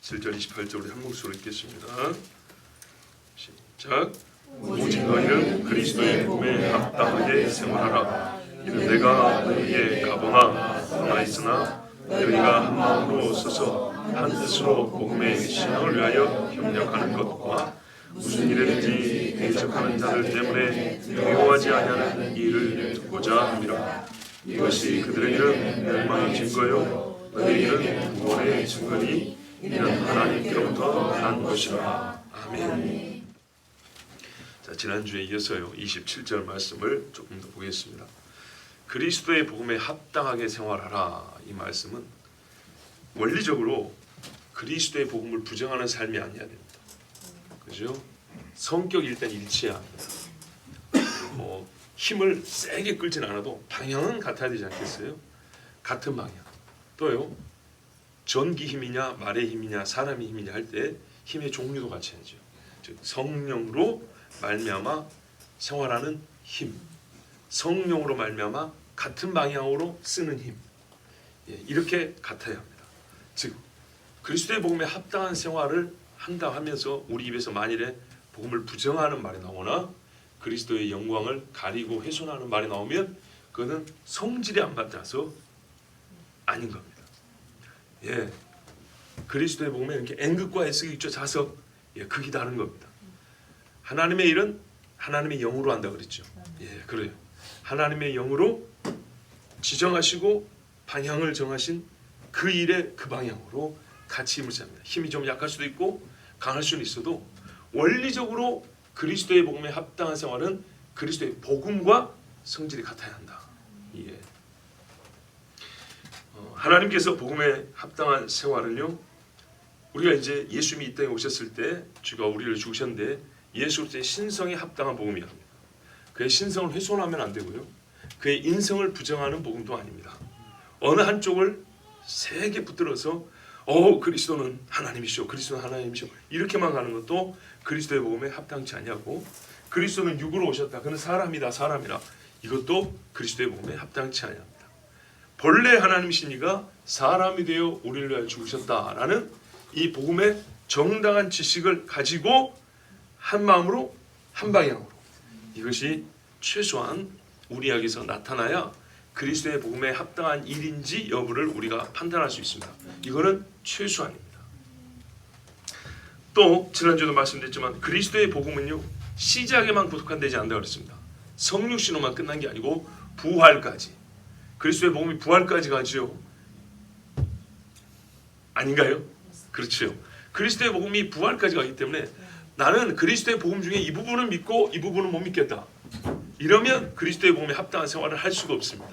7절 28절 우리 한 목소리로 읽겠습니다. 시작. 오직 너희는 그리스도의 복음에 합당하게 생활하라. 이는 내가 너희에게 가보나 떠나 있으나 너희가 한 마음으로 서서 한 뜻으로 복음의 신앙을 위하여 협력하는 것과 무슨 일에든지 대적하는 자들 때문에 두려워하지 아니하는 일을 듣고자 함이라. 이것이 그들의 일은 멸망의 증거요 너희 일은 구원의 증거니 이는 하나님께로부터 난 것이라. 아멘. 자, 지난주에 이어서요 27절 말씀을 조금 더 보겠습니다. 그리스도의 복음에 합당하게 생활하라. 이 말씀은 원리적으로 그리스도의 복음을 부정하는 삶이 아니어야 됩니다. 그죠? 성격이 일단 일치해야 합니다. 뭐 힘을 세게 끌진 않아도 방향은 같아야 되지 않겠어요? 같은 방향. 또요. 전기 힘이냐 말의 힘이냐 사람의 힘이냐 할 때 힘의 종류도 같이 하죠. 즉 성령으로 말미암아 생활하는 힘, 성령으로 말미암아 같은 방향으로 쓰는 힘, 이렇게 같아야 합니다. 즉 그리스도의 복음에 합당한 생활을 한다 하면서 우리 입에서 만일에 복음을 부정하는 말이 나오나 그리스도의 영광을 가리고 훼손하는 말이 나오면 그거는 성질이 안 맞아서 아닌 겁니다. 예, 그리스도의 복음에 이렇게 N극과 S극이 있죠. 자석, 극이 다른 겁니다. 하나님의 일은 하나님의 영으로 한다 그랬죠. 그래요. 하나님의 영으로 지정하시고 방향을 정하신 그 일의 그 방향으로 같이 힘을 씁니다. 힘이 좀 약할 수도 있고 강할 수는 있어도 원리적으로 그리스도의 복음에 합당한 생활은 그리스도의 복음과 성질이 같아야 한다. 하나님께서 복음에 합당한 생활을요, 우리가 이제 예수님이 이 땅에 오셨을 때 주가 우리를 죽으셨는데 예수 그리스도의 신성에 합당한 복음이야. 그의 신성을 훼손하면 안 되고요, 그의 인성을 부정하는 복음도 아닙니다. 어느 한쪽을 세게 붙들어서 그리스도는 하나님이시오, 그리스도는 하나님이시오 이렇게만 가는 것도 그리스도의 복음에 합당치 아니하고, 그리스도는 육으로 오셨다, 그는 사람이다, 사람이라, 이것도 그리스도의 복음에 합당치 아니합니다. 본래 하나님이신 이가 사람이 되어 우리를 위하여 죽으셨다라는 이 복음의 정당한 지식을 가지고 한 마음으로 한 방향으로, 이것이 최소한 우리에게서 나타나야 그리스도의 복음에 합당한 일인지 여부를 우리가 판단할 수 있습니다. 이거는 최소한입니다. 또 지난주에도 말씀드렸지만 그리스도의 복음은요 시작에만 국한되지 않는다고 그랬습니다. 성육신으로만 끝난 게 아니고 부활까지, 그리스도의 복음이 부활까지 가지요. 아닌가요? 그렇죠. 그리스도의 복음이 부활까지 가기 때문에 나는 그리스도의 복음 중에 이 부분은 믿고 이 부분은 못 믿겠다, 이러면 그리스도의 복음에 합당한 생활을 할 수가 없습니다.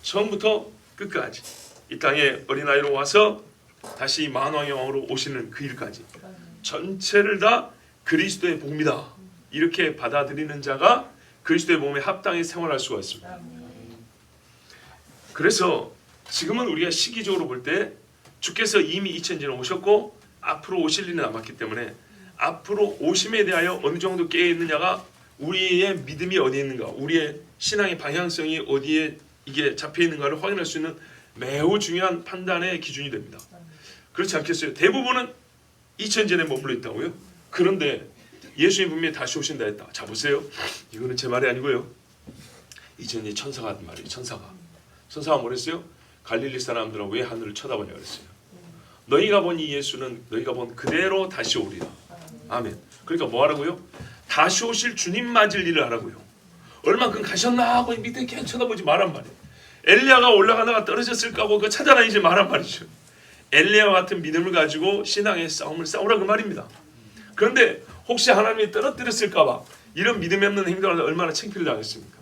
처음부터 끝까지 이 땅에 어린아이로 와서 다시 만왕의 왕으로 오시는 그 일까지 전체를 다 그리스도의 복음이다 이렇게 받아들이는 자가 그리스도의 복음에 합당히 생활할 수가 있습니다. 그래서 지금은 우리가 시기적으로 볼 때 주께서 이미 2000년에 오셨고 앞으로 오실 일이 남았기 때문에 앞으로 오심에 대하여 어느 정도 깨어있느냐가 우리의 믿음이 어디에 있는가, 우리의 신앙의 방향성이 어디에 이게 잡혀있는가를 확인할 수 있는 매우 중요한 판단의 기준이 됩니다. 그렇지 않겠어요? 대부분은 2000년에 머물러 있다고요? 그런데 예수님 분명히 다시 오신다 했다. 자 보세요. 이거는 제 말이 아니고요. 2000년에 천사가 한 말이에요. 천사가 뭐랬어요? 갈릴리 사람들은 왜 하늘을 쳐다보냐 그랬어요. 너희가 본 이 예수는 너희가 본 그대로 다시 오리라. 아멘. 그러니까 뭐 하라고요? 다시 오실 주님 맞을 일을 하라고요. 얼만큼 가셨나 하고 밑에 계속 쳐다보지 말란 말이에요. 엘리야가 올라가다가 떨어졌을까 하고 찾아다니지 말란 말이죠. 엘리야와 같은 믿음을 가지고 신앙의 싸움을 싸우라 그 말입니다. 그런데 혹시 하나님이 떨어뜨렸을까 봐 이런 믿음이 없는 행동을 하다 얼마나 창피를 당했습니까?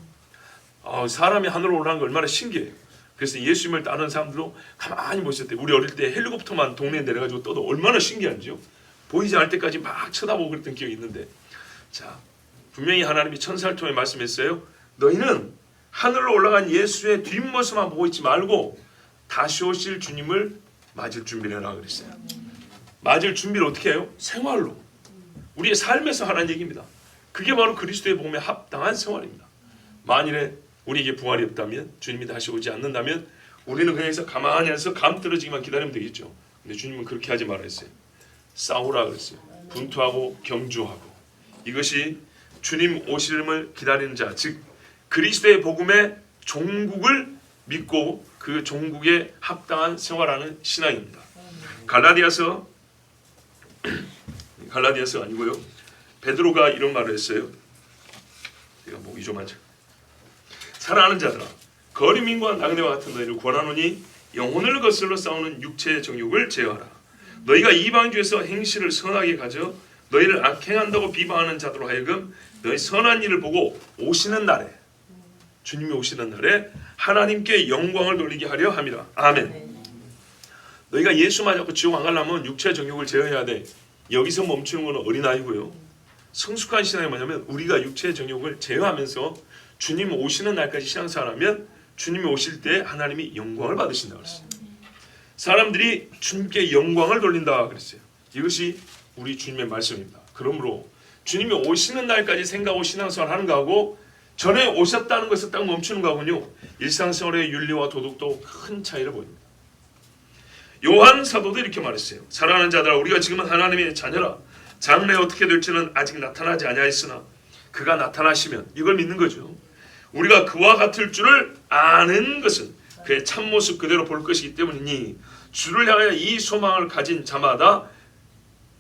사람이 하늘로 올라가는 거 얼마나 신기해요. 그래서 예수님을 따르는 사람들도 가만히 못 있었대요. 우리 어릴 때 헬리콥터만 동네에 내려가지고 떠도 얼마나 신기한지요. 보이지 않을 때까지 막 쳐다보고 그랬던 기억이 있는데, 자 분명히 하나님이 천사를 통해 말씀했어요. 너희는 하늘로 올라간 예수의 뒷모습만 보고 있지 말고 다시 오실 주님을 맞을 준비를 해라 그랬어요. 맞을 준비를 어떻게 해요? 생활로, 우리의 삶에서 하라는 얘기입니다. 그게 바로 그리스도의 복음에 합당한 생활입니다. 만일에 우리에게 부활이 없다면, 주님이 다시 오지 않는다면 우리는 그냥 가만히 앉아서 감 떨어지기만 기다리면 되겠죠. 근데 주님은 그렇게 하지 말라 했어요. 싸우라 그랬어요. 분투하고 경주하고. 이것이 주님 오심을 기다리는 자, 즉 그리스도의 복음의 종국을 믿고 그 종국에 합당한 생활하는 신앙입니다. 갈라디아서 아니고요. 베드로가 이런 말을 했어요. 제가 목이 좀 하죠. 사랑하는 자들아, 거리민과 나그네와 같은 너희를 권하노니 영혼을 거슬러 싸우는 육체의 정욕을 제어하라. 너희가 이방주에서 행실을 선하게 가져 너희를 악행한다고 비방하는 자들로 하여금 너희 선한 일을 보고 오시는 날에, 주님이 오시는 날에 하나님께 영광을 돌리게 하려 함이라. 아멘. 너희가 예수만 잡고 지옥 안 가려면 육체의 정욕을 제어해야 돼. 여기서 멈추는 건 어린아이고요. 성숙한 신앙이 뭐냐면 우리가 육체의 정욕을 제어하면서 주님 오시는 날까지 신앙생활하면 주님이 오실 때 하나님이 영광을 받으신다고 그랬어요. 사람들이 주님께 영광을 돌린다 그랬어요. 이것이 우리 주님의 말씀입니다. 그러므로 주님이 오시는 날까지 생각하고 신앙생활 하는 거하고 전에 오셨다는 것을 딱 멈추는 거하고요, 일상생활의 윤리와 도덕도 큰 차이를 보입니다. 요한 사도도 이렇게 말했어요. 사랑하는 자들아, 우리가 지금은 하나님의 자녀라. 장래 어떻게 될지는 아직 나타나지 아니하였으나 그가 나타나시면, 이걸 믿는 거죠. 우리가 그와 같을 줄을 아는 것은 그의 참모습 그대로 볼 것이기 때문이니 주를 향하여 이 소망을 가진 자마다,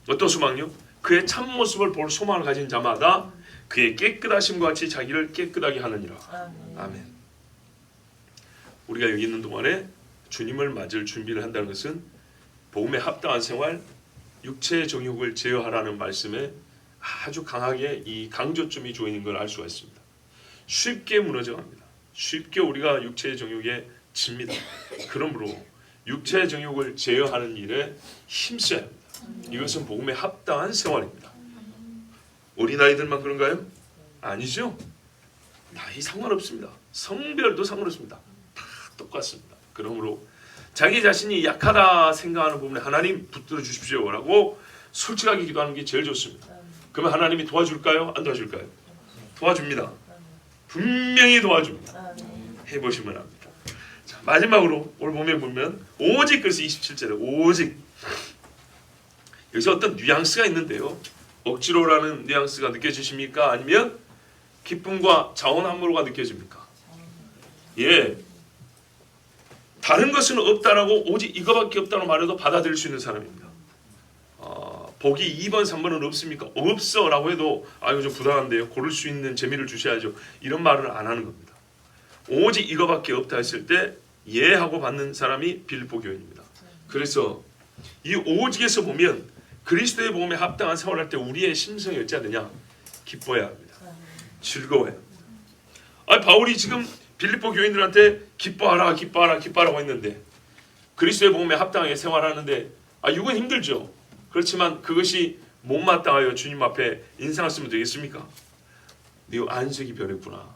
어떤 소망요? 그의 참모습을 볼 소망을 가진 자마다 그의 깨끗하심과 같이 자기를 깨끗하게 하느니라. 아멘. 우리가 여기 있는 동안에 주님을 맞을 준비를 한다는 것은 복음에 합당한 생활, 육체의 정욕을 제어하라는 말씀에 아주 강하게 이 강조점이 주어 있는 걸 알 수가 있습니다. 쉽게 무너져갑니다. 쉽게 우리가 육체의 정욕에 집니다. 그러므로 육체의 정욕을 제어하는 일에 힘써야 합니다. 이것은 복음에 합당한 생활입니다. 어린아이들만 그런가요? 아니죠. 나이 상관없습니다. 성별도 상관없습니다. 다 똑같습니다. 그러므로 자기 자신이 약하다 생각하는 부분에 하나님 붙들어 주십시오 라고 솔직하게 기도하는 게 제일 좋습니다. 그러면 하나님이 도와줄까요? 안 도와줄까요? 도와줍니다. 분명히 도와줍니다. 해보시면 합니다. 자, 마지막으로 오늘 보면 오직, 그래서 27절에 오직, 여기서 어떤 뉘앙스가 있는데요, 억지로라는 뉘앙스가 느껴지십니까? 아니면 기쁨과 자원함으로가 느껴집니까? 예, 다른 것은 없다라고 오직 이거밖에 없다고 말해도 받아들일 수 있는 사람입니다. 보기 2번 3번은 없습니까? 없어 라고 해도 이거 좀 부당한데요, 고를 수 있는 재미를 주셔야죠, 이런 말을 안 하는 겁니다. 오직 이거밖에 없다 했을 때 예 하고 받는 사람이 빌립보 교인입니다. 그래서 이 오직에서 보면 그리스도의 복음에 합당한 생활할 때 우리의 심성이 어찌해야 되냐? 기뻐해야 합니다. 즐거워야 합니다. 바울이 지금 빌립보 교인들한테 기뻐하라 기뻐하라고 했는데, 그리스도의 복음에 합당하게 생활하는데 이건 힘들죠. 그렇지만 그것이 못마땅하여 주님 앞에 인상을 쓰면 되겠습니까? 네 안색이 변했구나.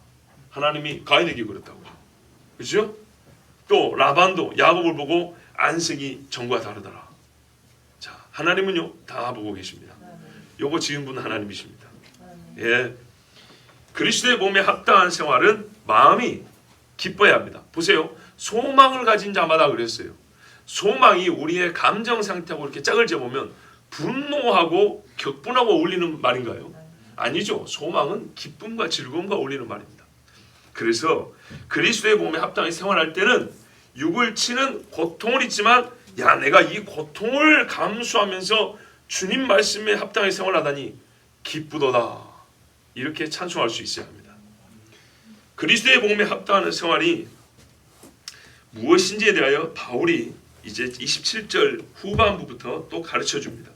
하나님이 가인에게 그랬다고요. 그렇죠? 또 라반도 야곱을 보고 안색이 전과 다르더라. 자, 하나님은요 다 보고 계십니다. 요거 지은 분은 하나님이십니다. 예, 그리스도의 복음에 합당한 생활은 마음이 기뻐야 합니다. 보세요, 소망을 가진 자마다 그랬어요. 소망이 우리의 감정 상태하고 이렇게 짝을 재보면 분노하고 격분하고 어울리는 말인가요? 아니죠. 소망은 기쁨과 즐거움과 어울리는 말입니다. 그래서 그리스도의 복음에 합당하게 생활할 때는 육을 치는 고통을 있지만, 내가 이 고통을 감수하면서 주님 말씀에 합당하게 생활하다니 기쁘도다, 이렇게 찬송할 수 있어야 합니다. 그리스도의 복음에 합당하는 생활이 무엇인지에 대하여 바울이 이제 27절 후반부부터 또 가르쳐 줍니다.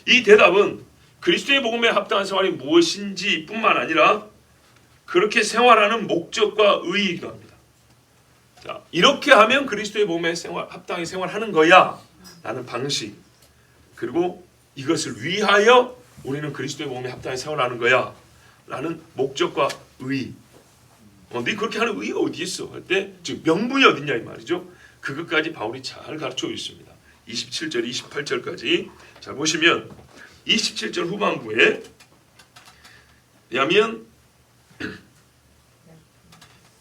이 대답은 그리스도의 복음에 합당한 생활이 무엇인지 뿐만 아니라 그렇게 생활하는 목적과 의의이기도 합니다. 자, 이렇게 하면 그리스도의 복음에 합당하게 생활하는 거야 라는 방식, 그리고 이것을 위하여 우리는 그리스도의 복음에 합당하게 생활하는 거야 라는 목적과 의의. 네 그렇게 하는 의의가 어디 있어? 할 때 즉 명분이 어딨냐 이 말이죠. 그것까지 바울이 잘 가르쳐 있습니다. 27절 28절까지 자 보시면 27절 후반부에 야면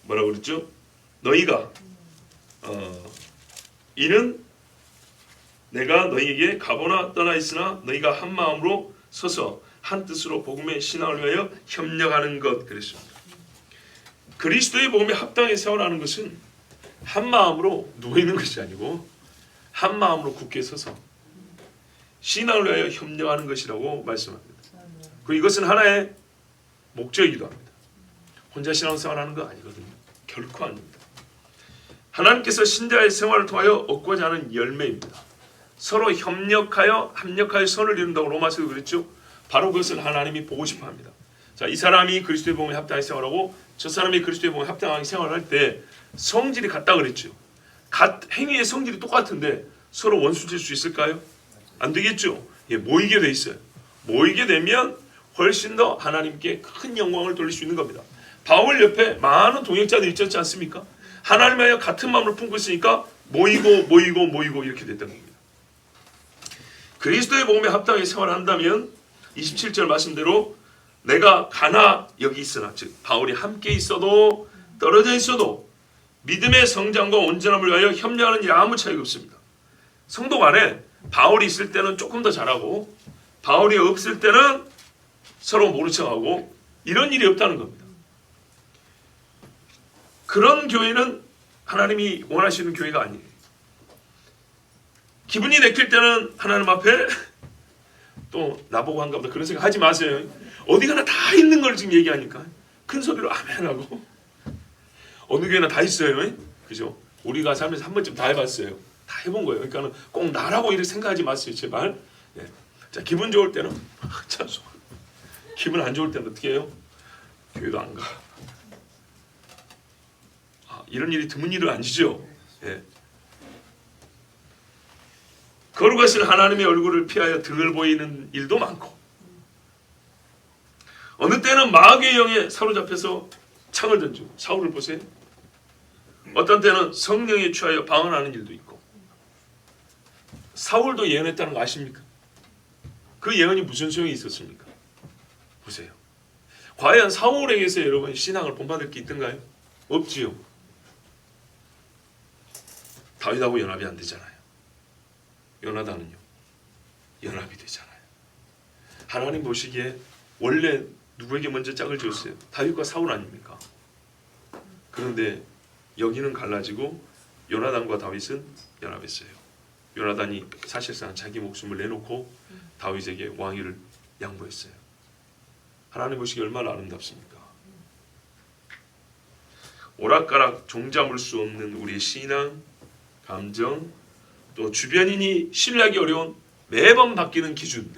뭐라고 그랬죠? 너희가 이는 내가 너희에게 가보나 떠나 있으나 너희가 한 마음으로 서서 한 뜻으로 복음의 신앙을 위하여 협력하는 것 그랬습니다. 그리스도의 복음에 합당하게 세워나가는 것은 한 마음으로 누워있는 것이 아니고 한 마음으로 굳게 서서 신앙을 위하여 협력하는 것이라고 말씀합니다. 그리고 이것은 하나의 목적이기도 합니다. 혼자 신앙생활하는 거 아니거든요. 결코 아닙니다. 하나님께서 신자의 생활을 통하여 얻고자 하는 열매입니다. 서로 협력하여 합력하여 선을 이룬다고 로마서도 그랬죠. 바로 그것을 하나님이 보고 싶어합니다. 자, 이 사람이 그리스도의 복음에 합당하게 생활하고 저 사람이 그리스도의 복음에 합당하게 생활할 때 성질이 같다 그랬죠. 행위의 성질이 똑같은데 서로 원수질 수 있을까요? 안 되겠죠. 예, 모이게 돼 있어요. 모이게 되면 훨씬 더 하나님께 큰 영광을 돌릴 수 있는 겁니다. 바울 옆에 많은 동역자들이 있지 않습니까? 하나님하여 같은 마음을 품고 있으니까 모이고 이렇게 됐던 겁니다. 그리스도의 복음에 합당하게 생활한다면 27절 말씀대로 내가 가나 여기 있으나, 즉 바울이 함께 있어도 떨어져 있어도 믿음의 성장과 온전함을 위하여 협력하는 일 아무 차이가 없습니다. 성도 간에 바울이 있을 때는 조금 더 잘하고 바울이 없을 때는 서로 모른 척하고 이런 일이 없다는 겁니다. 그런 교회는 하나님이 원하시는 교회가 아니에요. 기분이 내킬 때는 하나님 앞에 또 나보고 한가 보다 그런 생각 하지 마세요. 어디 가나 다 있는 걸 지금 얘기하니까 큰 소리로 아멘하고 어느 교회나 다 있어요. 그죠? 우리가 살면서 한 번쯤 다 해봤어요. 다 해본 거예요. 그러니까 꼭 나라고 이렇게 생각하지 마세요. 제발. 예. 자, 기분 좋을 때는 찬송. 기분 안 좋을 때는 어떻게 해요? 교회도 안 가. 이런 일이 드문 일은 아니죠. 예. 거룩하신 하나님의 얼굴을 피하여 등을 보이는 일도 많고 어느 때는 마귀의 영에 사로잡혀서 창을 던지고 사울을 보세요. 어떤 때는 성령에 취하여 방언하는 일도 있고 사울도 예언했다는 거 아십니까? 그 예언이 무슨 소용이 있었습니까? 보세요. 과연 사울에게서 여러분 신앙을 본받을 게 있던가요? 없지요. 다윗하고 연합이 안 되잖아요. 요나단은요 연합이 되잖아요. 하나님 보시기에 원래 누구에게 먼저 짝을 지었어요? 다윗과 사울 아닙니까? 그런데 여기는 갈라지고 요나단과 다윗은 연합했어요. 요나단이 사실상 자기 목숨을 내놓고 다윗에게 왕위를 양보했어요. 하나님 보시기에 얼마나 아름답습니까? 오락가락 종잡을 수 없는 우리의 신앙, 감정, 또 주변인이 신뢰하기 어려운 매번 바뀌는 기준.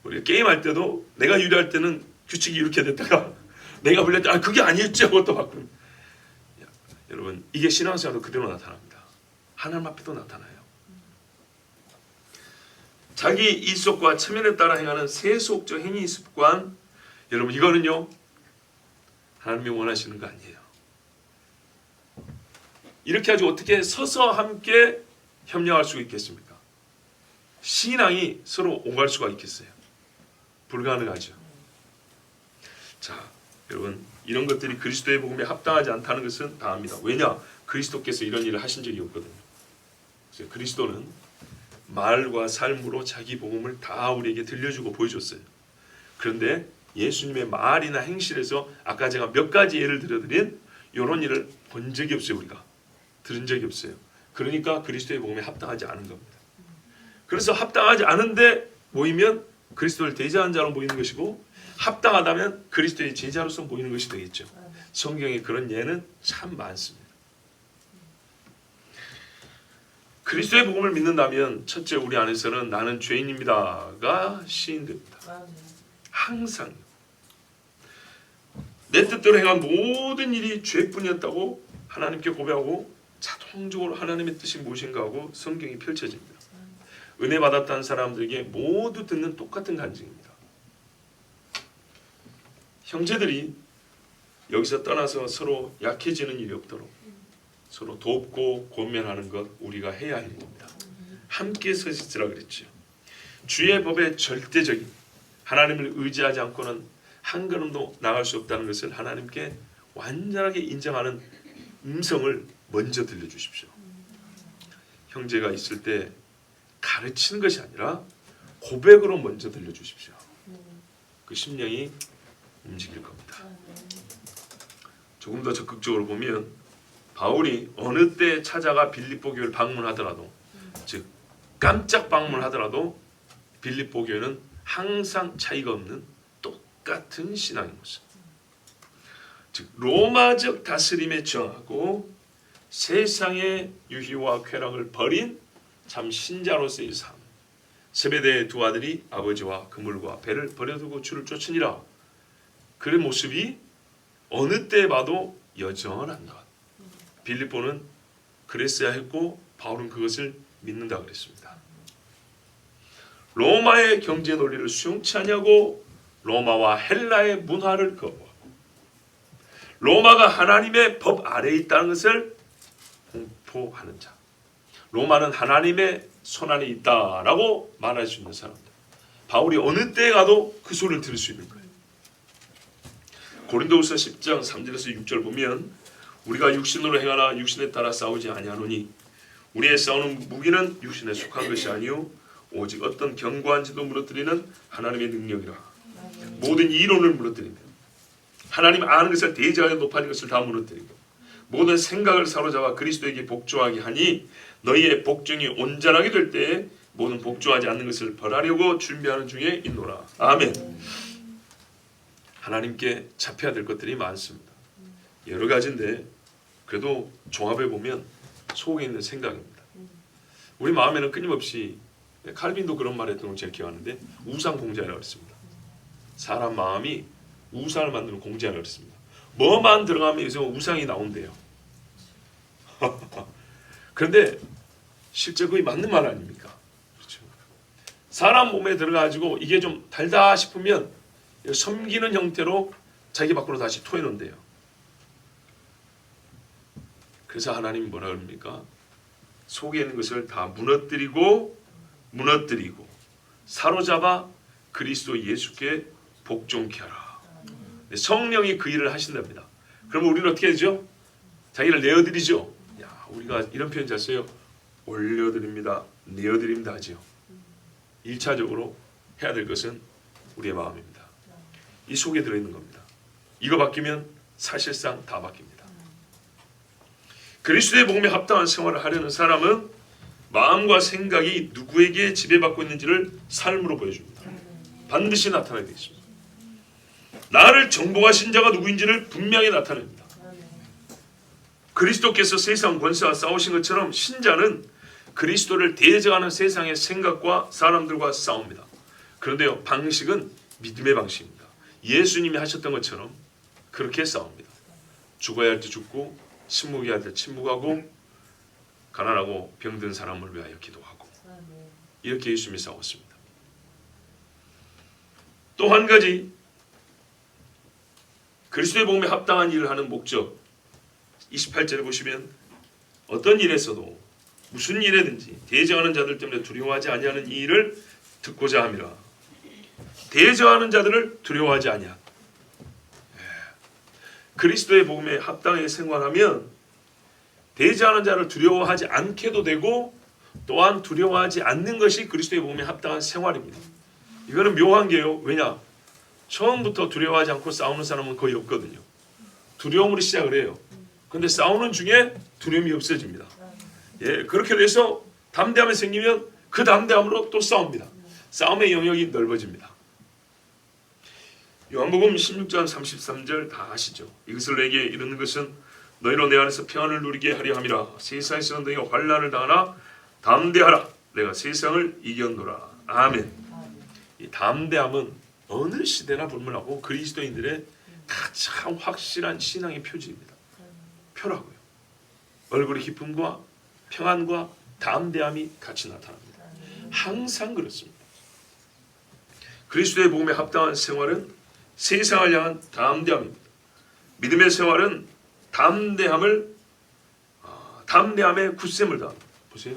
우리 게임할 때도 내가 유리할 때는 규칙이 이렇게 됐다가 내가 불릴 때 그게 아니었지 하고 또 바꾸는. 여러분 이게 신앙생활도 그대로 나타납니다. 하나님 앞에도 나타나요. 자기 이속과 체면에 따라 행하는 세속적 행위 습관, 여러분 이거는요 하나님이 원하시는 거 아니에요. 이렇게 가지고 어떻게 서서 함께 협력할 수 있겠습니까? 신앙이 서로 오갈 수가 있겠어요? 불가능하죠. 자, 여러분 이런 것들이 그리스도의 복음에 합당하지 않다는 것은 다 압니다. 왜냐? 그리스도께서 이런 일을 하신 적이 없거든요. 그래서 그리스도는 말과 삶으로 자기 복음을 다 우리에게 들려주고 보여줬어요. 그런데 예수님의 말이나 행실에서 아까 제가 몇 가지 예를 들어드린 이런 일을 본 적이 없어요. 우리가 들은 적이 없어요. 그러니까 그리스도의 복음에 합당하지 않은 겁니다. 그래서 합당하지 않은데 모이면 그리스도를 대제한 자로 모이는 것이고 합당하다면 그리스도의 제자로서 모이는 것이 되겠죠. 성경에 그런 예는 참 많습니다. 그리스도의 복음을 믿는다면 첫째 우리 안에서는 나는 죄인입니다가 시인됩니다. 항상 내 뜻대로 행한 모든 일이 죄뿐이었다고 하나님께 고백하고 자동적으로 하나님의 뜻이 무엇인가 하고 성경이 펼쳐집니다. 은혜 받았다는 사람들에게 모두 듣는 똑같은 간증입니다. 형제들이 여기서 떠나서 서로 약해지는 일이 없도록 서로 돕고 권면하는 것 우리가 해야 하는 겁니다. 함께 서시라 그랬죠. 주의 법에 절대적인 하나님을 의지하지 않고는 한 걸음도 나갈 수 없다는 것을 하나님께 완전하게 인정하는 음성을 먼저 들려주십시오. 형제가 있을 때 가르치는 것이 아니라 고백으로 먼저 들려주십시오. 그 심령이 움직일 겁니다. 조금 더 적극적으로 보면 바울이 어느 때 찾아가 빌립보 교회를 방문하더라도, 즉 깜짝 방문하더라도 빌립보 교회는 항상 차이가 없는 똑같은 신앙의 모습, 즉 로마적 다스림에 저항하고 세상의 유희와 쾌락을 버린 참 신자로서의 삶. 세베대의 두 아들이 아버지와 그물과 배를 버려두고 주를 쫓으니라. 그런 모습이 어느 때 봐도 여전한 것. 빌립보는 그랬어야 했고 바울은 그것을 믿는다 그랬습니다. 로마의 경제 논리를 수용치 아니하고 로마와 헬라의 문화를 거부하고 로마가 하나님의 법 아래에 있다는 것을 공포하는 자. 로마는 하나님의 손안에 있다라고 말할 수 있는 사람들. 바울이 어느 때에 가도 그 소리를 들을 수 있는 거예요. 고린도후서 10장 3절에서 6절 보면 우리가 육신으로 행하나 육신에 따라 싸우지 아니하노니 우리의 싸우는 무기는 육신에 속한 것이 아니요 오직 어떤 견고한 지도 무너뜨리는 하나님의 능력이라. 모든 이론을 무너뜨리며 하나님 아는 것을 대적하여 높아진 것을 다 무너뜨리고 모든 생각을 사로잡아 그리스도에게 복종하게 하니 너희의 복종이 온전하게 될 때에 모든 복종하지 않는 것을 벌하려고 준비하는 중에 있노라. 아멘. 하나님께 잡혀야 될 것들이 많습니다. 여러 가지인데 그래도 종합해 보면 속에 있는 생각입니다. 우리 마음에는 끊임없이, 칼빈도 그런 말 했던 걸 제가 기억하는데 우상 공자라고 했습니다. 사람 마음이 우상을 만드는 공자라고 했습니다. 뭐만 들어가면 여기서 우상이 나온대요. 그런데 실제 그게 맞는 말 아닙니까? 그렇죠. 사람 몸에 들어가지고 이게 좀 달다 싶으면 섬기는 형태로 자기 밖으로 다시 토해놓는데요. 그래서 하나님이 뭐라 그럽니까? 속에 있는 것을 다 무너뜨리고 사로잡아 그리스도 예수께 복종케 하라. 성령이 그 일을 하신답니다. 그러면 우리는 어떻게 되죠? 자기를 내어드리죠. 야, 우리가 이런 표현 잘 써요. 올려드립니다. 내어드립니다 하죠. 1차적으로 해야 될 것은 우리의 마음입니다. 이 속에 들어있는 겁니다. 이거 바뀌면 사실상 다 바뀝니다. 그리스도의 복음에 합당한 생활을 하려는 사람은 마음과 생각이 누구에게 지배받고 있는지를 삶으로 보여줍니다. 반드시 나타나게 되어 있습니다. 나를 정복하신 자가 누구인지를 분명히 나타냅니다. 그리스도께서 세상 권세와 싸우신 것처럼 신자는 그리스도를 대적하는 세상의 생각과 사람들과 싸웁니다. 그런데요, 방식은 믿음의 방식입니다. 예수님이 하셨던 것처럼 그렇게 싸웁니다. 죽어야 할 때 죽고 침묵해야 할 때 침묵하고 가난하고 병든 사람을 위하여 기도하고 이렇게 예수님이 싸웠습니다. 또 한 가지 그리스도의 복음에 합당한 일을 하는 목적 28절에 보시면 어떤 일에서도 무슨 일에든지 대적하는 자들 때문에 두려워하지 아니하는 이 일을 듣고자 함이라. 대적하는 자들을 두려워하지 아니하. 그리스도의 복음에 합당하게 생활하면 대적하는 자를 두려워하지 않게도 되고 또한 두려워하지 않는 것이 그리스도의 복음에 합당한 생활입니다. 이거는 묘한 게요. 왜냐? 처음부터 두려워하지 않고 싸우는 사람은 거의 없거든요. 두려움으로 시작을 해요. 그런데 싸우는 중에 두려움이 없어집니다. 예, 그렇게 돼서 담대함이 생기면 그 담대함으로 또 싸웁니다. 싸움의 영역이 넓어집니다. 요한복음 16장 33절 다 아시죠? 이것을 내게 이르는 것은 너희로 내 안에서 평안을 누리게 하려 함이라. 세상에서는 너희가 환난을 당하나 담대하라. 내가 세상을 이겼노라. 아멘. 이 담대함은 어느 시대나 불문하고 그리스도인들의 가장 확실한 신앙의 표지입니다. 표라고요. 얼굴의 기쁨과 평안과 담대함이 같이 나타납니다. 항상 그렇습니다. 그리스도의 복음에 합당한 생활은 세상을 향한 담대함입니다. 믿음의 생활은 담대함에 굳셈을 더합니다. 보세요.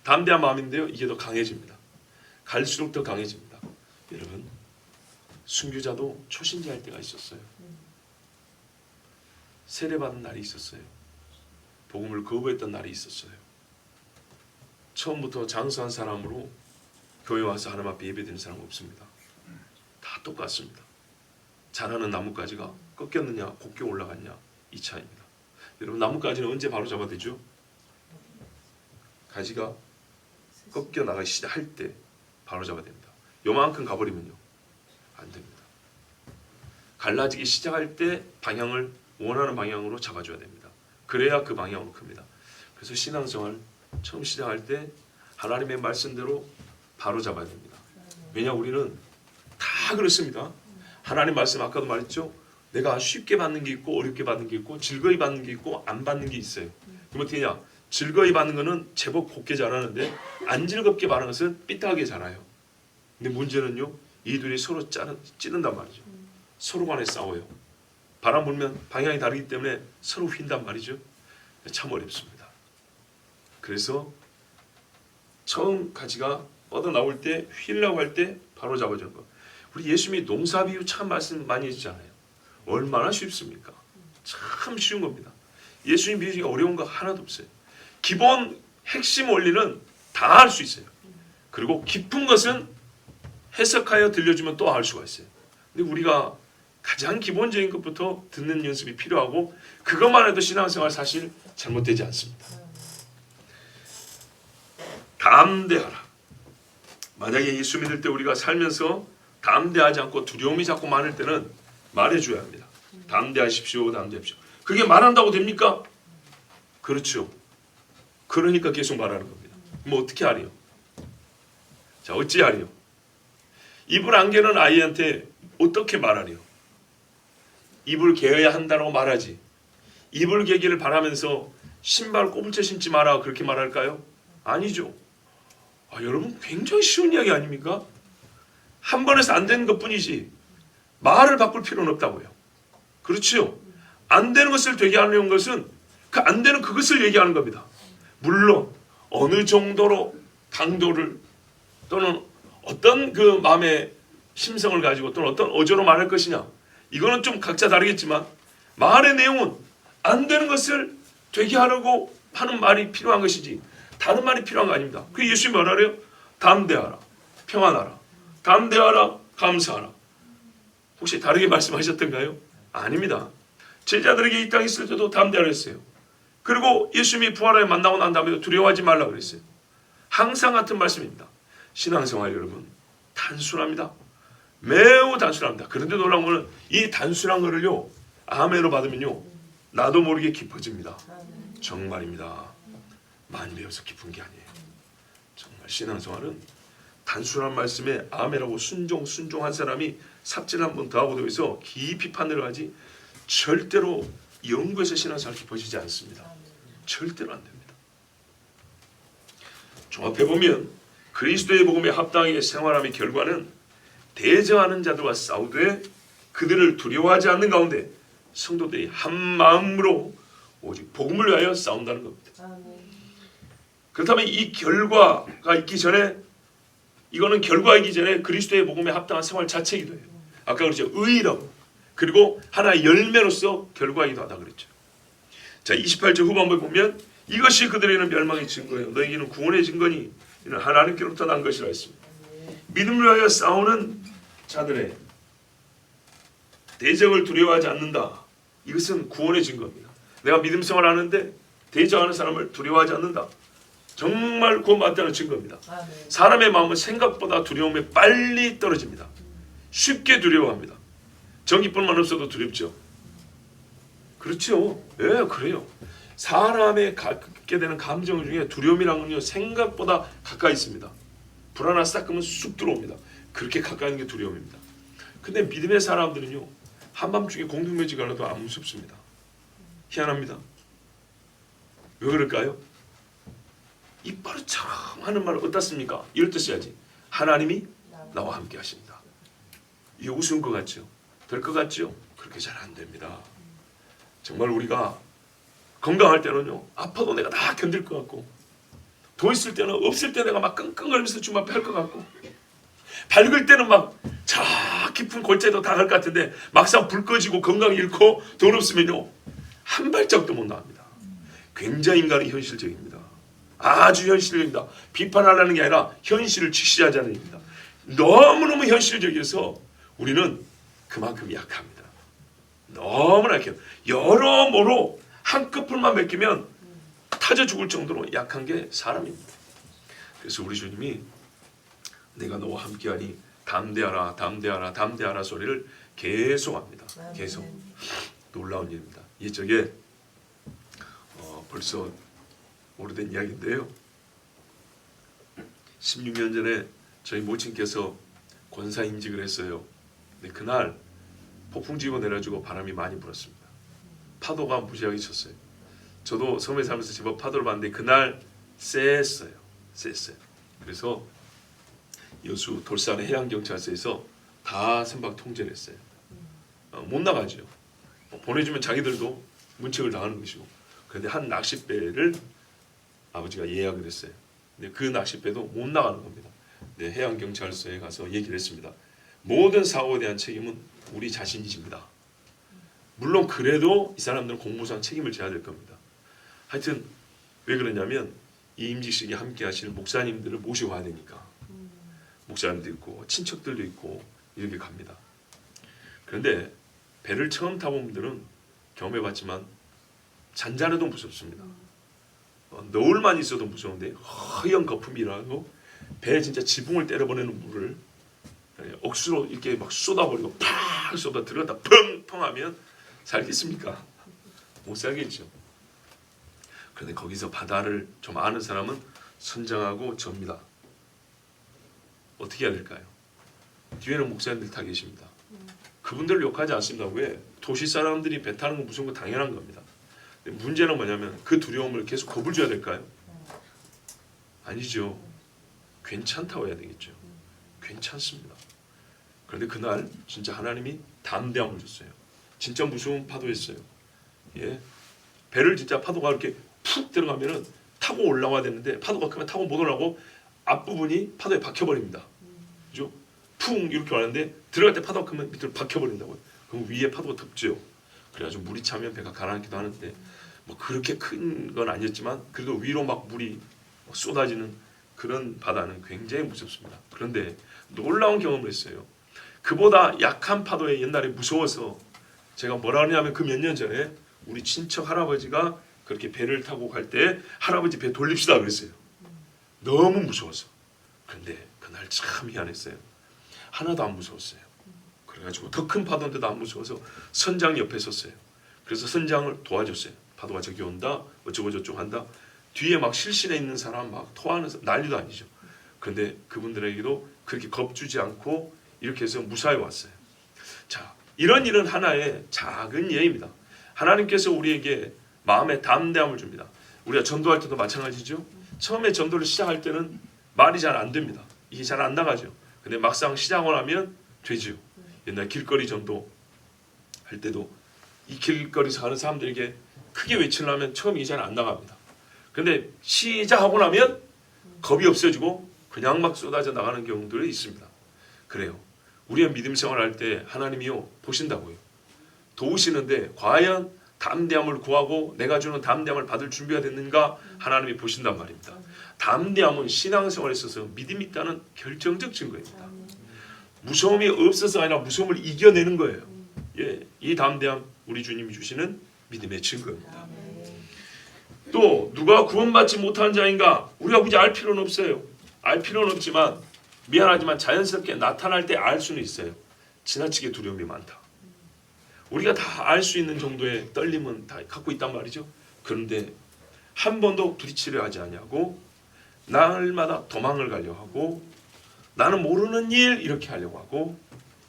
담대한 마음인데요. 이게 더 강해집니다. 갈수록 더 강해집니다. 여러분, 순교자도 초신자일 때가 있었어요. 세례받은 날이 있었어요. 복음을 거부했던 날이 있었어요. 처음부터 장수한 사람으로 교회 와서 하나님 앞에 예배드리는 사람 없습니다. 다 똑같습니다. 자라는 나뭇가지가 꺾였느냐 곱게 올라갔냐 이 차이입니다. 여러분, 나뭇가지는 언제 바로 잡아야 되죠? 가지가 꺾여 나가기 시작할 때 바로 잡아야 됩니다. 요만큼 가버리면요 안 됩니다. 갈라지기 시작할 때 방향을 원하는 방향으로 잡아줘야 됩니다. 그래야 그 방향으로 큽니다. 그래서 신앙생활 처음 시작할 때 하나님의 말씀대로 바로 잡아야 됩니다. 왜냐, 우리는 다 그렇습니다. 하나님 말씀 아까도 말했죠. 내가 쉽게 받는 게 있고 어렵게 받는 게 있고 즐거이 받는 게 있고 안 받는 게 있어요. 그럼 어떻게 하냐? 즐거이 받는 거는 제법 곱게 자라는데 안 즐겁게 받는 것은 삐딱하게 자라요. 근데 문제는요, 이 둘이 서로 찌른단 말이죠. 서로 간에 싸워요. 바람 불면 방향이 다르기 때문에 서로 휜단 말이죠. 참 어렵습니다. 그래서 처음 가지가 뻗어 나올 때 휘려고 할 때 바로 잡아주는 거. 우리 예수님이 농사 비유 참 말씀 많이 해주잖아요. 얼마나 쉽습니까? 참 쉬운 겁니다. 예수님 비유 중에 어려운 거 하나도 없어요. 기본 핵심 원리는 다 할 수 있어요. 그리고 깊은 것은 해석하여 들려주면 또 알 수가 있어요. 근데 우리가 가장 기본적인 것부터 듣는 연습이 필요하고 그것만 해도 신앙생활 사실 잘못되지 않습니다. 담대하라. 만약에 예수 믿을 때 우리가 살면서 담대하지 않고 두려움이 자꾸 많을 때는 말해줘야 합니다. 담대하십시오, 담대하십시오. 그게 말한다고 됩니까? 그렇죠. 그러니까 계속 말하는 겁니다. 뭐 어떻게 하리요? 자, 어찌 하리요? 입을 안 개는 아이한테 어떻게 말하리요? 입을 개어야 한다고 말하지. 입을 개기를 바라면서 신발 꼬불째 신지 마라 그렇게 말할까요? 아니죠. 여러분, 굉장히 쉬운 이야기 아닙니까? 한 번에서 안 되는 것뿐이지 말을 바꿀 필요는 없다고요. 그렇죠? 안 되는 것을 되게 하려는 것은 그 안 되는 그것을 얘기하는 겁니다. 물론 어느 정도로 강도를 또는 어떤 그 마음의 심성을 가지고 또는 어떤 어조로 말할 것이냐, 이거는 좀 각자 다르겠지만 말의 내용은 안 되는 것을 되게 하려고 하는 말이 필요한 것이지 다른 말이 필요한 거 아닙니다. 그 예수님이 뭐라래요? 담대하라, 평안하라, 담대하라, 감사하라. 혹시 다르게 말씀하셨던가요? 아닙니다. 제자들에게 이 땅에 있을 때도 담대하라 했어요. 그리고 예수님이 부활하여 만나고 난 다음에 두려워하지 말라고 그랬어요. 항상 같은 말씀입니다. 신앙생활 여러분 단순합니다. 매우 단순합니다. 그런데 놀라운 것은 이 단순한 거를요 아멘으로 받으면요 나도 모르게 깊어집니다. 정말입니다. 많이 배워서 깊은 게 아니에요. 정말 신앙생활은 단순한 말씀에 아멘하고 순종한 사람이 삽질 한 번 더 하고 있어 깊이 판단하지 절대로 연구해서 신앙생활 깊어지지 않습니다. 절대로 안 됩니다. 종합해보면 그리스도의 복음에 합당하게 생활함의 결과는 대저하는 자들과 싸우되 그들을 두려워하지 않는 가운데 성도들이 한 마음으로 오직 복음을 위하여 싸운다는 겁니다. 그렇다면 이 결과가 있기 전에 이거는 결과이기 전에 그리스도의 복음에 합당한 생활 자체이기도 해요. 아까 그랬죠. 의라고. 그리고 하나의 열매로서 결과이기도 하다 그랬죠. 자, 28절 후반부에 보면 이것이 그들에게는 멸망의 증거예요. 너에게는 구원의 증거니 이는 하나님께로부터 난 것이라 했습니다. 믿음을 위하여 싸우는 자들의 대적을 두려워하지 않는다. 이것은 구원의 증거입니다. 내가 믿음 생활하는데 대적하는 사람을 두려워하지 않는다. 정말 구원받았다는 증거입니다. 사람의 마음은 생각보다 두려움에 빨리 떨어집니다. 쉽게 두려워합니다. 전기뿐만 없어도 두렵죠. 그렇죠. 예, 그래요. 사람의 갖게 되는 감정 중에 두려움이라는 건요 생각보다 가까이 있습니다. 불안한 싹금은 쑥 들어옵니다. 그렇게 가까이 있는 게 두려움입니다. 근데 믿음의 사람들은요 한밤중에 공동묘지 가려도 안 무섭습니다. 희한합니다. 왜 그럴까요? 이빨처럼 하는 말 어떻습니까? 이럴 때 써야지. 하나님이 나와 함께 하십니다. 이게 우스운 것 같죠? 될 것 같죠? 그렇게 잘 안 됩니다. 정말 우리가 건강할 때는요 아파도 내가 다 견딜 것 같고 돈 있을 때는 없을 때 내가 막 끙끙거리면서 주님 앞에 할 것 같고 밝을 때는 막 저 깊은 골짜기도 다 갈 것 같은데 막상 불 꺼지고 건강 잃고 돈 없으면요 한 발짝도 못 나갑니다. 굉장히 인간은 현실적입니다. 아주 현실적입니다. 비판하려는 게 아니라 현실을 직시하자는 얘기입니다. 너무너무 현실적이어서 우리는 그만큼 약합니다. 너무나 약해요. 여러모로 한꺼풀만 맡기면 타져 죽을 정도로 약한 게 사람입니다. 그래서 우리 주님이 내가 너와 함께하니 담대하라 담대하라 담대하라 소리를 계속합니다. 계속. 놀라운 일입니다. 이쪽에 벌써 오래된 이야기인데요. 16년 전에 저희 모친께서 권사 임직을 했어요. 근데 그날 폭풍지고 내려주고 바람이 많이 불었습니다. 파도가 무지하게 쳤어요. 저도 섬에 살면서 제법 파도를 봤는데 그날 셌어요. 그래서 여수 돌산의 해양경찰서에서 다 선박 통제를 했어요. 못 나가죠. 보내주면 자기들도 문책을 당하는 것이고. 그런데 한 낚싯배를 아버지가 예약을 했어요. 근데 그 낚싯배도 못 나가는 겁니다. 네, 해양경찰서에 가서 얘기를 했습니다. 모든 사고에 대한 책임은 우리 자신이십니다. 물론 그래도 이 사람들은 공무상 책임을 져야 될 겁니다. 하여튼 왜 그러냐면 이 임직식에 함께 하실 목사님들을 모시고 가야 되니까. 목사님도 있고 친척들도 있고 이렇게 갑니다. 그런데 배를 처음 타본 분들은 경험해봤지만 잔잔해도 무섭습니다. 너울만 있어도 무서운데 허연 거품이라고 배 진짜 지붕을 때려보내는 물을 억수로 이렇게 막 쏟아버리고 팍 쏟아 들어갔다 펑펑 하면 살겠습니까? 못 살겠죠. 그런데 거기서 바다를 좀 아는 사람은 선장하고 접니다. 어떻게 해야 될까요? 뒤에는 목사님들 다 계십니다. 그분들을 욕하지 않습니다. 왜? 도시 사람들이 배 타는 건 무서운 거 당연한 겁니다. 문제는 뭐냐면 그 두려움을 계속 겁을 줘야 될까요? 아니죠. 괜찮다고 해야 되겠죠. 괜찮습니다. 그런데 그날 진짜 하나님이 담대함을 줬어요. 진짜 무서운 파도였어요. 예, 배를 진짜 파도가 이렇게 푹 들어가면은 타고 올라와야 되는데 파도가 크면 타고 못 올라가고 앞부분이 파도에 박혀버립니다. 그죠? 푹 이렇게 왔는데 들어갈 때 파도가 크면 밑으로 박혀버린다고요. 그럼 위에 파도가 덮죠. 그래가지고 물이 차면 배가 가라앉기도 하는데 뭐 그렇게 큰 건 아니었지만 그래도 위로 막 물이 쏟아지는 그런 바다는 굉장히 무섭습니다. 그런데 놀라운 경험을 했어요. 그보다 약한 파도에 옛날에 무서워서 제가 뭐라 하냐면 그 몇 년 전에 우리 친척 할아버지가 그렇게 배를 타고 갈 때 할아버지 배 돌립시다 그랬어요. 너무 무서워서. 그런데 그날 참 희한했어요. 하나도 안 무서웠어요. 그래가지고 더 큰 파도인데도 안 무서워서 선장 옆에 섰어요. 그래서 선장을 도와줬어요. 파도가 저기 온다 어쩌고 저쩌고 한다. 뒤에 막 실신에 있는 사람 막 토하는 난리도 아니죠. 그런데 그분들에게도 그렇게 겁주지 않고 이렇게 해서 무사히 왔어요. 자, 이런 일은 하나의 작은 예입니다. 하나님께서 우리에게 마음의 담대함을 줍니다. 우리가 전도할 때도 마찬가지죠. 처음에 전도를 시작할 때는 말이 잘 안 됩니다. 이게 잘 안 나가죠. 근데 막상 시작을 하면 되죠. 옛날 길거리 전도 할 때도 이 길거리에서 가는 사람들에게 크게 외치려면 처음이 잘 안 나갑니다. 근데 시작하고 나면 겁이 없어지고 그냥 막 쏟아져 나가는 경우들이 있습니다. 그래요. 우리의 믿음 생활할 때 하나님이요 보신다고요. 도우시는데 과연 담대함을 구하고 내가 주는 담대함을 받을 준비가 됐는가 하나님이 보신단 말입니다. 담대함은 신앙생활에 있어서 믿음이 있다는 결정적 증거입니다. 무서움이 없어서 아니라 무서움을 이겨내는 거예요. 예, 이 담대함 우리 주님이 주시는 믿음의 증거입니다. 또 누가 구원받지 못한 자인가 우리가 굳이 알 필요는 없어요. 알 필요는 없지만 미안하지만 자연스럽게 나타날 때 알 수는 있어요. 지나치게 두려움이 많다. 우리가 다 알 수 있는 정도의 떨림은 다 갖고 있단 말이죠. 그런데 한 번도 부딪히려 하지 아니하고 날마다 도망을 가려 하고 나는 모르는 일 이렇게 하려고 하고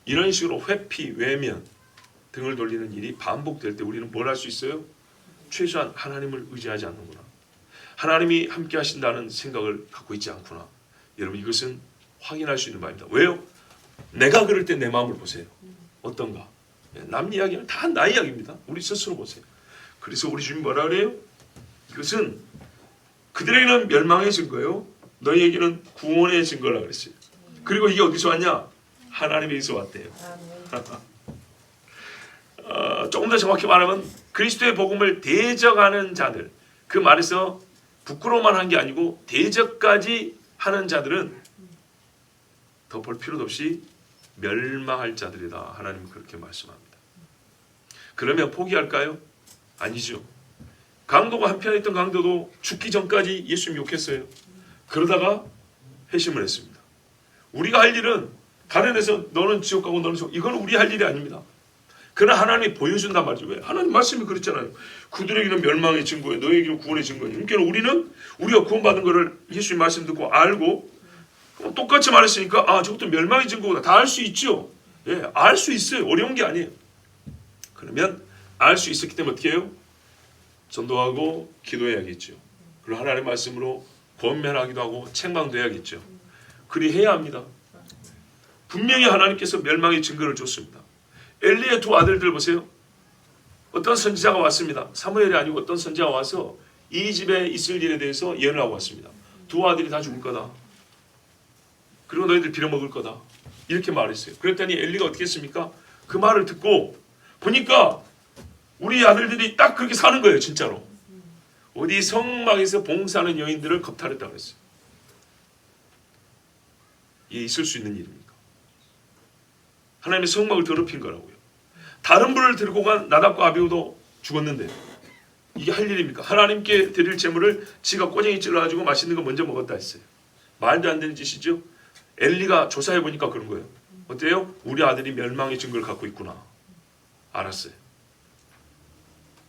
이런 식으로 회피, 외면 등을 돌리는 일이 반복될 때 우리는 뭘 할 수 있어요? 최소한 하나님을 의지하지 않는구나. 하나님이 함께 하신다는 생각을 갖고 있지 않구나. 여러분 이것은 확인할 수 있는 바입니다. 왜요? 내가 그럴 때 내 마음을 보세요. 어떤가? 남 이야기는 다 나 이야기입니다. 우리 스스로 보세요. 그래서 우리 주님 뭐라 그래요? 이것은 그들에게는 멸망의 증거요. 너희에게는 구원의 증거라 그랬어요. 그리고 이게 어디서 왔냐? 하나님에게서 왔대요. 조금 더 정확히 말하면 그리스도의 복음을 대적하는 자들 그 말에서 부끄러워만 한 게 아니고 대적까지 하는 자들은 더 볼 필요도 없이 멸망할 자들이다. 하나님은 그렇게 말씀합니다. 그러면 포기할까요? 아니죠. 강도가 한편에 있던 강도도 죽기 전까지 예수님 욕했어요. 그러다가 회심을 했습니다. 우리가 할 일은 다른 데서 너는 지옥 가고 너는 지옥, 이건 우리 할 일이 아닙니다. 그러나 하나님이 보여준단 말이죠. 왜? 하나님 말씀이 그랬잖아요. 그들에게는 멸망의 증거예요. 너에게는 구원의 증거예요. 그러니까 우리는 우리가 구원받은 것을 예수님 말씀 듣고 알고 똑같이 말했으니까 아 저것도 멸망의 증거구나. 다 알 수 있죠. 예, 알 수 있어요. 어려운 게 아니에요. 그러면 알 수 있었기 때문에 어떻게 해요? 전도하고 기도해야겠죠. 그리고 하나님의 말씀으로 권면하기도 하고 책망도 해야겠죠. 그리해야 합니다. 분명히 하나님께서 멸망의 증거를 줬습니다. 엘리의 두 아들들 보세요. 어떤 선지자가 왔습니다. 사무엘이 아니고 어떤 선지자가 와서 이 집에 있을 일에 대해서 예언을 하고 왔습니다. 두 아들이 다 죽을 거다. 그리고 너희들 빌어먹을 거다. 이렇게 말했어요. 그랬더니 엘리가 어떻게 했습니까? 그 말을 듣고 보니까 우리 아들들이 딱 그렇게 사는 거예요. 진짜로. 어디 성막에서 봉사하는 여인들을 겁탈했다고 그랬어요. 이게 있을 수 있는 일입니까? 하나님의 성막을 더럽힌 거라고요. 다른 불을 들고 간 나답과 아비후도 죽었는데 이게 할 일입니까? 하나님께 드릴 제물을 지가 꼬쟁이 찔러가지고 맛있는 거 먼저 먹었다 했어요. 말도 안 되는 짓이죠. 엘리가 조사해보니까 그런 거예요. 어때요? 우리 아들이 멸망의 증거를 갖고 있구나. 알았어요.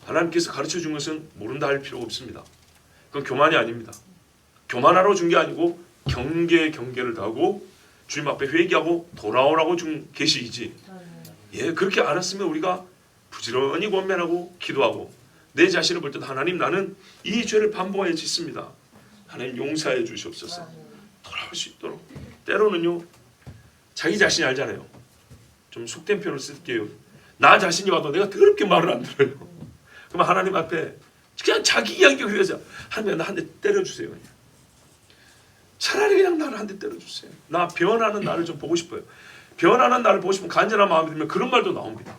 하나님께서 가르쳐준 것은 모른다 할 필요가 없습니다. 그건 교만이 아닙니다. 교만하러 준 게 아니고 경계를 하고 주님 앞에 회개하고 돌아오라고 준 계시이지. 예, 그렇게 알았으면 우리가 부지런히 권면하고 기도하고 내 자신을 볼 때도 하나님 나는 이 죄를 반복하여 짓습니다. 하나님 용서해 주시옵소서. 돌아올 수 있도록. 때로는요 자기 자신이 알잖아요. 좀 속된 표현을 쓸게요. 나 자신이 와도 내가 더럽게 말을 안 들어요. 그럼 하나님 앞에 그냥 자기 이야기 그려서 하나님 나 한 대 때려주세요. 그냥. 차라리 그냥 나를 한 대 때려주세요. 나 변하는 나를 좀 보고 싶어요. 변하는 나를 보고 싶으면 간절한 마음이 들면 그런 말도 나옵니다.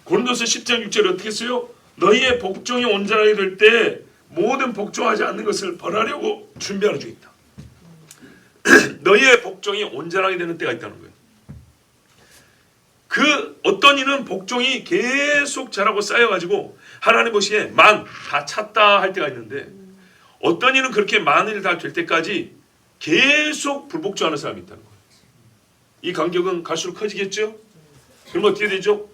고린도서 10장 6절에 어떻게 써요? 너희의 복종이 온전하게 될 때 모든 복종하지 않는 것을 벌하려고 준비하는 중이다. 너희의 복종이 온전하게 되는 때가 있다는 거예요. 그 어떤 이는 복종이 계속 자라고 쌓여가지고 하나님 보시기에 다 찼다 할 때가 있는데 어떤 이는 그렇게 만일 다 될 때까지 계속 불복종하는 사람이 있다는 거예요. 이 간격은 갈수록 커지겠죠? 그럼 어떻게 되죠?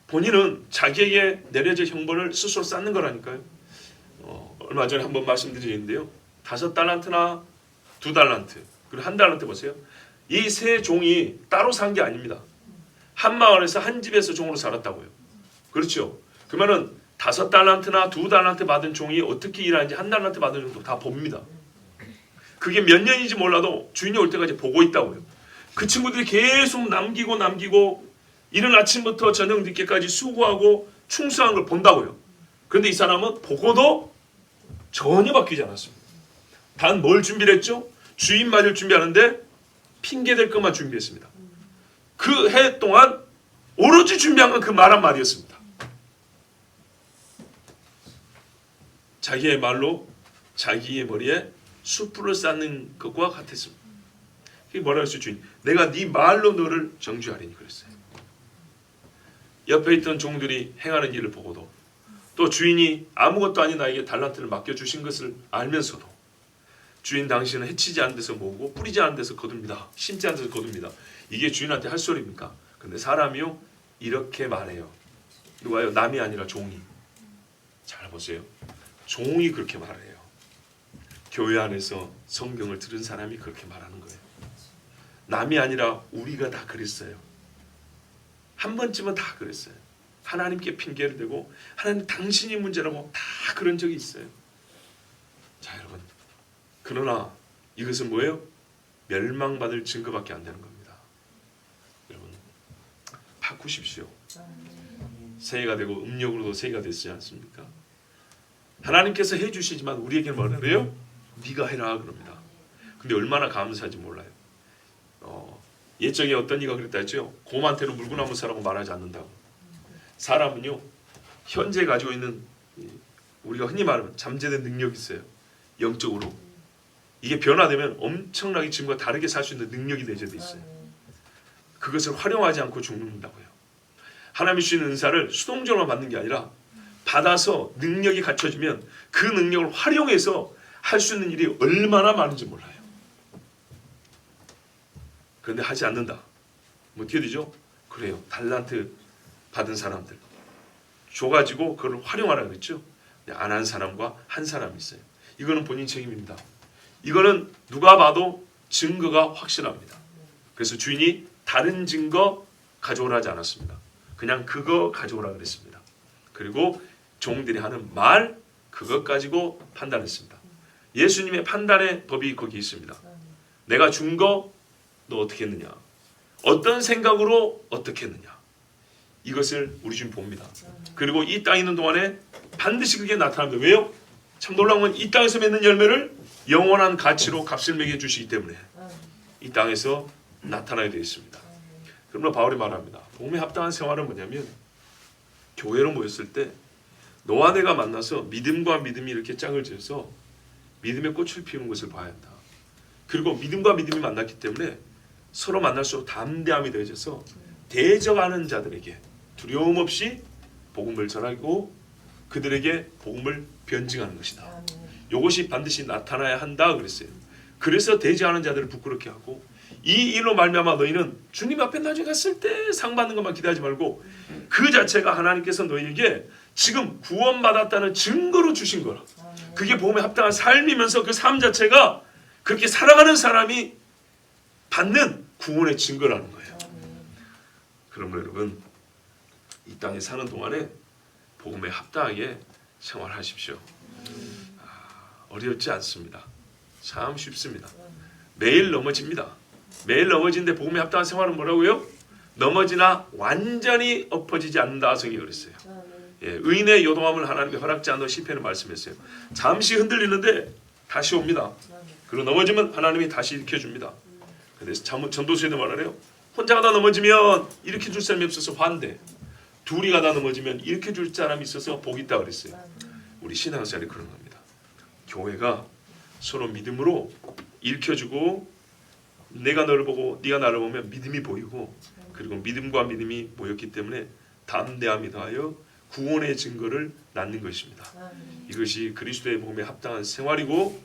본인은 자기에게 내려질 형벌을 스스로 쌓는 거라니까요. 얼마 전에 한번 말씀드렸는데요. 5달란트나 2달란트 그리고 1달란트 보세요. 이 세 종이 따로 산 게 아닙니다. 한 마을에서 한 집에서 종으로 살았다고요. 그렇죠? 그러면은 5달란트나 2달란트 받은 종이 어떻게 일하는지 1달란트 받은 종도 다 봅니다. 그게 몇 년인지 몰라도 주인이 올 때까지 보고 있다고요. 그 친구들이 계속 남기고 이른 아침부터 저녁 늦게까지 수고하고 충성한 걸 본다고요. 그런데 이 사람은 보고도 전혀 바뀌지 않았습니다. 단 뭘 준비를 했죠? 주인 맞을 준비하는데 핑계댈 것만 준비했습니다. 그 해 동안 오로지 준비한 건 그 말 한마디였습니다. 자기의 말로 자기의 머리에 숯불을 쌓는 것과 같았습니다. 그게 뭐라 그랬어요? 주인. 내가 네 말로 너를 정죄하리니 그랬어요. 옆에 있던 종들이 행하는 일을 보고도 또 주인이 아무것도 아닌 나에게 달란트를 맡겨주신 것을 알면서도 주인 당신은 해치지 않은 데서 모으고 뿌리지 않은 데서 거둡니다. 심지 않은 데서 거둡니다. 이게 주인한테 할 소리입니까? 근데 사람이요 이렇게 말해요. 누가요? 남이 아니라 종이. 잘 보세요. 종이 그렇게 말해요. 교회 안에서 성경을 들은 사람이 그렇게 말하는 거예요. 남이 아니라 우리가 다 그랬어요. 한 번쯤은 다 그랬어요. 하나님께 핑계를 대고 하나님 당신이 문제라고 다 그런 적이 있어요. 자 여러분, 그러나 이것은 뭐예요? 멸망받을 증거밖에 안 되는 겁니다. 여러분 바꾸십시오. 새해가 되고 음력으로도 새해가 됐지 않습니까? 하나님께서 해주시지만 우리에게는 뭐라 그래요? 네가 해라 그럽니다. 근데 얼마나 감사한지 몰라요. 옛적에 어떤 이가 그랬다 했죠. 곰한테는 물구나무 사라고 말하지 않는다고. 사람은요 현재 가지고 있는 우리가 흔히 말하면 잠재된 능력이 있어요. 영적으로. 이게 변화되면 엄청나게 지금과 다르게 살 수 있는 능력이 내재되어 있어요. 그것을 활용하지 않고 죽는다고요. 하나님이 주신 은사를 수동적으로 받는 게 아니라 받아서 능력이 갖춰지면 그 능력을 활용해서 할 수 있는 일이 얼마나 많은지 몰라요. 그런데 하지 않는다. 뭐 어떻게 되죠? 그래요. 달란트 받은 사람들 줘가지고 그걸 활용하라 그랬죠. 안 한 사람과 한 사람이 있어요. 이거는 본인 책임입니다. 이거는 누가 봐도 증거가 확실합니다. 그래서 주인이 다른 증거 가져오라 하지 않았습니다. 그냥 그거 가져오라 그랬습니다. 그리고 종들이 하는 말 그것 가지고 판단했습니다. 예수님의 판단의 법이 거기 있습니다. 내가 준 거 너 어떻게 했느냐? 어떤 생각으로 어떻게 했느냐? 이것을 우리 주님 봅니다. 그리고 이 땅에 있는 동안에 반드시 그게 나타납니다. 왜요? 참 놀라운 건 이 땅에서 맺는 열매를 영원한 가치로 값을 매겨 주시기 때문에 이 땅에서 나타나게 되어 있습니다. 그러므로 바울이 말합니다. 복음에 합당한 생활은 뭐냐면 교회로 모였을 때 너와 내가 만나서 믿음과 믿음이 이렇게 짝을 지어서 믿음의 꽃을 피우는 것을 봐야 한다. 그리고 믿음과 믿음이 만났기 때문에 서로 만날수록 담대함이 더해져서 대적하는 자들에게 두려움 없이 복음을 전하고 그들에게 복음을 변증하는 것이다. 이것이 반드시 나타나야 한다 그랬어요. 그래서 대적하는 자들을 부끄럽게 하고 이 일로 말미암아 너희는 주님 앞에 나중에 갔을 때 상 받는 것만 기대하지 말고 그 자체가 하나님께서 너희에게 지금 구원받았다는 증거로 주신 거라. 그게 복음에 합당한 삶이면서 그 삶 자체가 그렇게 살아가는 사람이 받는 구원의 증거라는 거예요. 그러므로 여러분 이 땅에 사는 동안에 복음에 합당하게 생활하십시오. 어렵지 않습니다. 참 쉽습니다. 매일 넘어집니다. 매일 넘어지는데 복음에 합당한 생활은 뭐라고요? 넘어지나 완전히 엎어지지 않는다 성경이 그랬어요. 의인의 요동함을 하나님께 허락지 않는 시편을 말씀했어요. 잠시 흔들리는데 다시 옵니다. 그리고 넘어지면 하나님이 다시 일으켜줍니다. 그래서 전도서에도 말하래요. 혼자 가다 넘어지면 일으켜줄 사람이 없어서 환대. 둘이 가다 넘어지면 일으켜줄 사람이 있어서 복이 있다 그랬어요. 우리 신앙생활이 그런 겁니다. 교회가 서로 믿음으로 일으켜주고 내가 너를 보고 네가 나를 보면 믿음이 보이고 그리고 믿음과 믿음이 모였기 때문에 담대함이 더하여 구원의 증거를 낳는 것입니다. 이것이 그리스도의 복음에 합당한 생활이고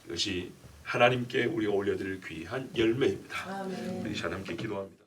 이것이 하나님께 우리가 올려드릴 귀한 열매입니다. 우리 하나님께 기도합니다.